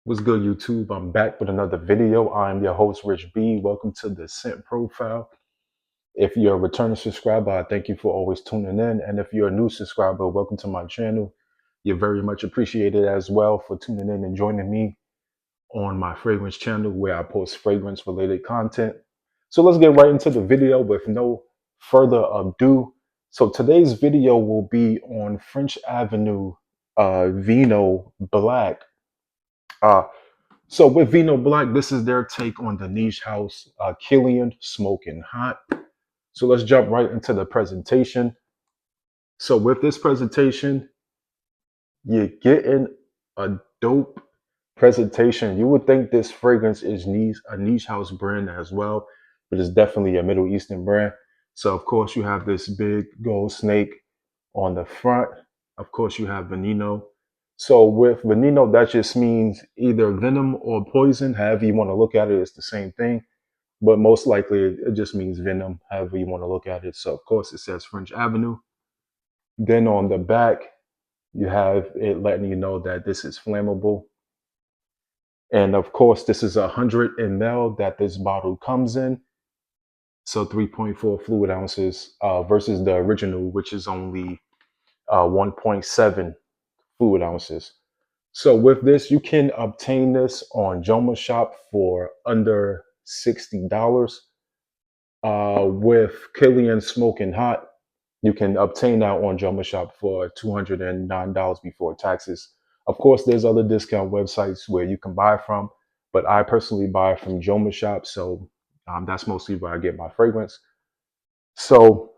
What's good, YouTube? I'm back with another video. I'm your host, Rich B. Welcome to the Scent Profile. If you're a returning subscriber, I thank you for always tuning in. And if you're a new subscriber, welcome to my channel. You're very much appreciated as well for tuning in and joining me on my fragrance channel where I post fragrance related content. So let's get right into the video with no further ado. So today's video will be on French Avenue Vino Black. Uh, so with Vino Black, this is their take on the niche house Kilian Smoking Hot. So let's jump right into the presentation. So with this presentation, you're getting a dope presentation. You would think this fragrance is a niche house brand as well, but it's definitely a Middle Eastern brand. So of course you have this big gold snake on the front. Of course you have Veneno. So with Veneno, that just means either venom or poison. However you want to look at it, it's the same thing. But most likely it just means venom, however you want to look at it. So of course it says French Avenue. Then on the back, you have it letting you know that this is flammable. And of course, this is 100 ml that this bottle comes in. So 3.4 fluid ounces versus the original, which is only 1.7 fluid ounces. So with this, you can obtain this on Joma Shop for under $60. With Kilian Smoking Hot, you can obtain that on Joma Shop for $209 before taxes. Of course, there's other discount websites where you can buy from, but I personally buy from Joma Shop, so that's mostly where I get my fragrance. So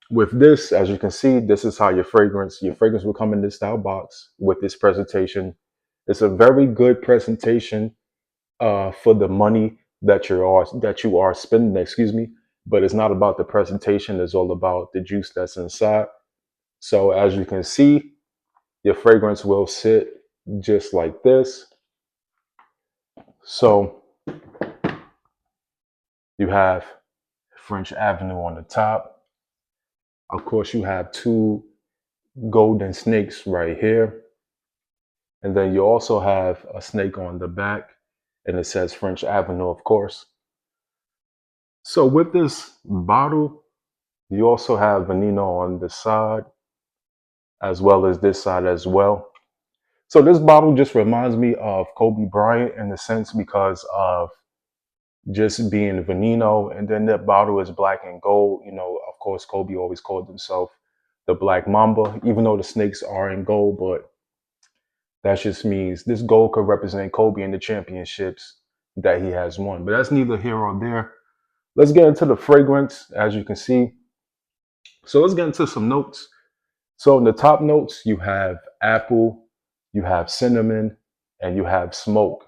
with this, as you can see, this is how your fragrance will come in this style box with this presentation. It's a very good presentation for the money that you are spending, excuse me. But it's not about the presentation, it's all about the juice that's inside. So as you can see, your fragrance will sit just like this. So you have French Avenue on the top. Of course, you have two golden snakes right here. And then you also have a snake on the back, and it says French Avenue, of course. So with this bottle, you also have Veneno on the side, as well as this side as well. So this bottle just reminds me of Kobe Bryant in a sense because of just being Veneno, and then that bottle is black and gold. You know, of course, Kobe always called himself the Black Mamba, even though the snakes are in gold, but that just means this gold could represent Kobe in the championships that he has won. But that's neither here or there. Let's get into the fragrance, as you can see. So let's get into some notes. So in the top notes, you have apple, you have cinnamon, and you have smoke.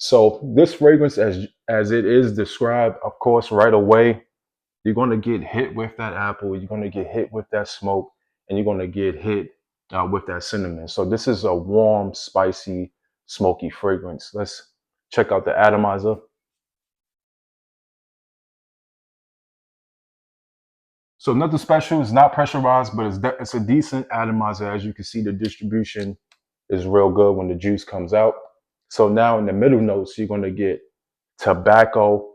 So this fragrance, as it is described, of course, right away, you're going to get hit with that apple, you're going to get hit with that smoke, and you're going to get hit with that cinnamon. So this is a warm, spicy, smoky fragrance. Let's check out the atomizer. So nothing special. It's not pressurized, but it's a decent atomizer. As you can see, the distribution is real good when the juice comes out. So now in the middle notes, you're going to get tobacco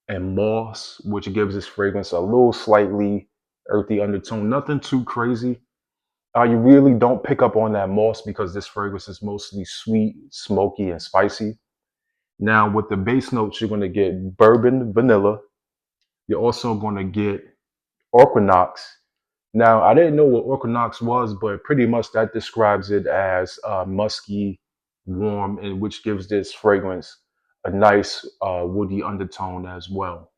and moss, which gives this fragrance a little slightly earthy undertone. Nothing too crazy. You really don't pick up on that moss because this fragrance is mostly sweet, smoky, and spicy. Now with the base notes, you're going to get bourbon vanilla. You're also going to get Orquinox. Now, I didn't know what Orquinox was, but pretty much that describes it as musky, warm, and which gives this fragrance a nice woody undertone as well.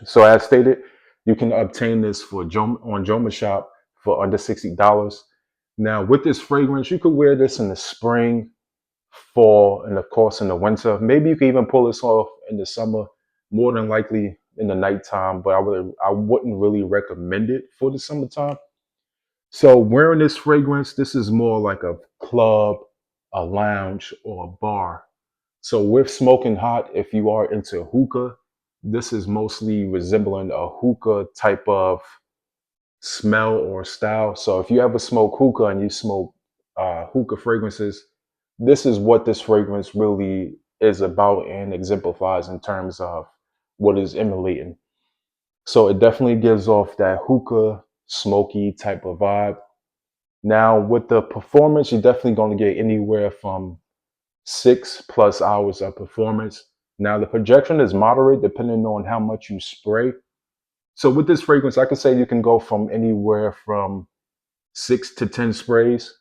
So, as stated, you can obtain this on Joma Shop for under $60. Now, with this fragrance, you could wear this in the spring, fall, and of course in the winter. Maybe you can even pull this off in the summer. More than likely in the nighttime, but I wouldn't really recommend it for the summertime. So wearing this fragrance, this is more like a club, a lounge, or a bar. So with smoking hot, if you are into hookah, this is mostly resembling a hookah type of smell or style. So if you ever smoke hookah and you smoke hookah fragrances, this is what this fragrance really is about and exemplifies in terms of what is emulating. So it definitely gives off that hookah, smoky type of vibe. Now, with the performance, you're definitely going to get anywhere from 6+ hours of performance. Now, the projection is moderate depending on how much you spray. So, with this fragrance, I can say you can go from anywhere from 6 to 10 sprays.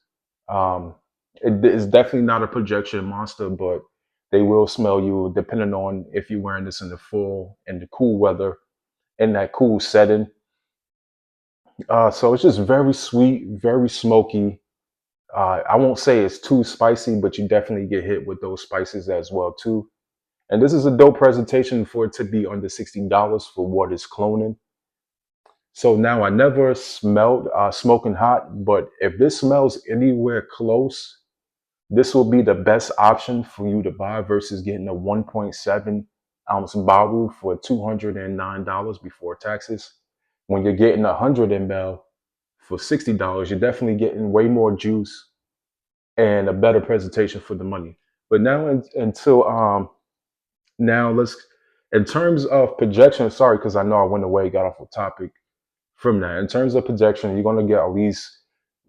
Um, it is definitely not a projection monster, but they will smell you depending on if you're wearing this in the fall and the cool weather in that cool setting. So it's just very sweet, very smoky. I won't say it's too spicy, but you definitely get hit with those spices as well too. And this is a dope presentation for it to be under $60 for what is cloning. So now I never smelled smoking hot, but if this smells anywhere close, this will be the best option for you to buy versus getting a 1.7 ounce bottle for $209 before taxes. When you're getting 100 ml for $60, you're definitely getting way more juice and a better presentation for the money. But now until now let's in terms of projection, sorry, because I know I went away, got off the topic from that. In terms of projection, you're gonna get at least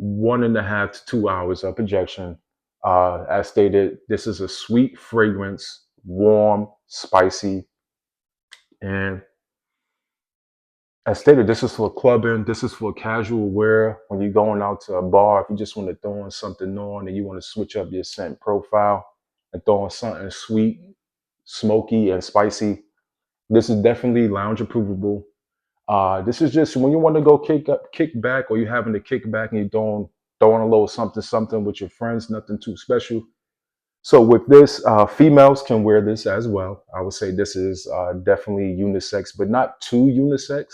1.5 to 2 hours of projection. As stated, this is a sweet fragrance, warm, spicy, and as stated, this is for clubbing. This is for casual wear when you're going out to a bar. If you just want to throw on something on and you want to switch up your scent profile and throw on something sweet, smoky, and spicy, this is definitely lounge approvable. This is just when you want to go kick back, or you're having to kick back and you're throwing a little something, something with your friends, nothing too special. So with this, females can wear this as well. I would say this is definitely unisex, but not too unisex.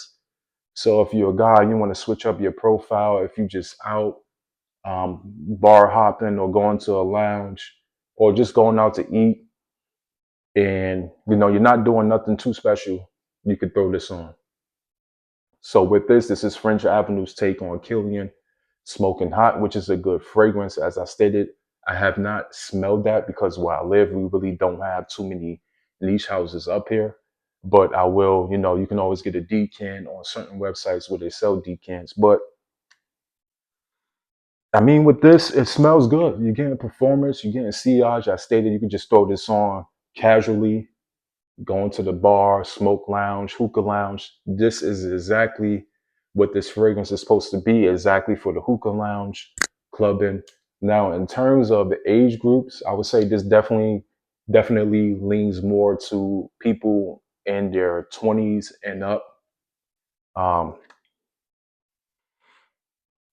So if you're a guy, you want to switch up your profile. If you just out bar hopping or going to a lounge or just going out to eat, and you're not doing nothing too special, you could throw this on. So with this is French Avenue's take on Kilian Smoking Hot, which is a good fragrance. As I stated, I have not smelled that because where I live, we really don't have too many niche houses up here. But I will, you can always get a decant on certain websites where they sell decants. But I mean, with this, it smells good. You're getting performance, you're getting sillage. I stated you can just throw this on casually, going to the bar, smoke lounge, hookah lounge. This is exactly what this fragrance is supposed to be, exactly for the hookah lounge, clubbing. Now, in terms of the age groups, I would say this definitely leans more to people in their 20s and up. Um,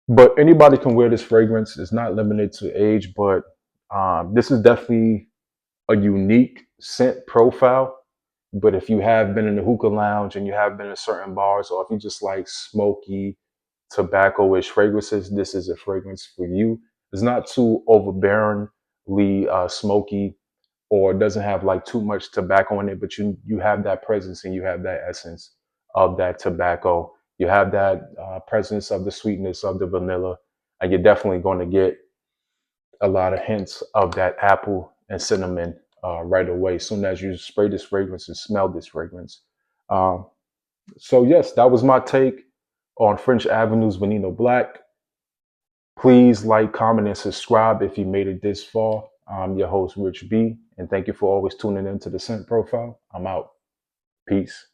but anybody can wear this fragrance. It's not limited to age, but this is definitely a unique scent profile. But if you have been in the hookah lounge and you have been in certain bars, or if you just like smoky, tobacco-ish fragrances, this is a fragrance for you. It's not too overbearingly smoky, or it doesn't have like too much tobacco in it, but you have that presence and you have that essence of that tobacco. You have that presence of the sweetness of the vanilla, and you're definitely going to get a lot of hints of that apple and cinnamon right away as soon as you spray this fragrance and smell this fragrance. Um, so yes, that was my take on French Avenue's Veneno Black. Please like, comment, and subscribe if you made it this far. I'm your host, Rich B, and thank you for always tuning in to the Scent Profile. I'm out. Peace.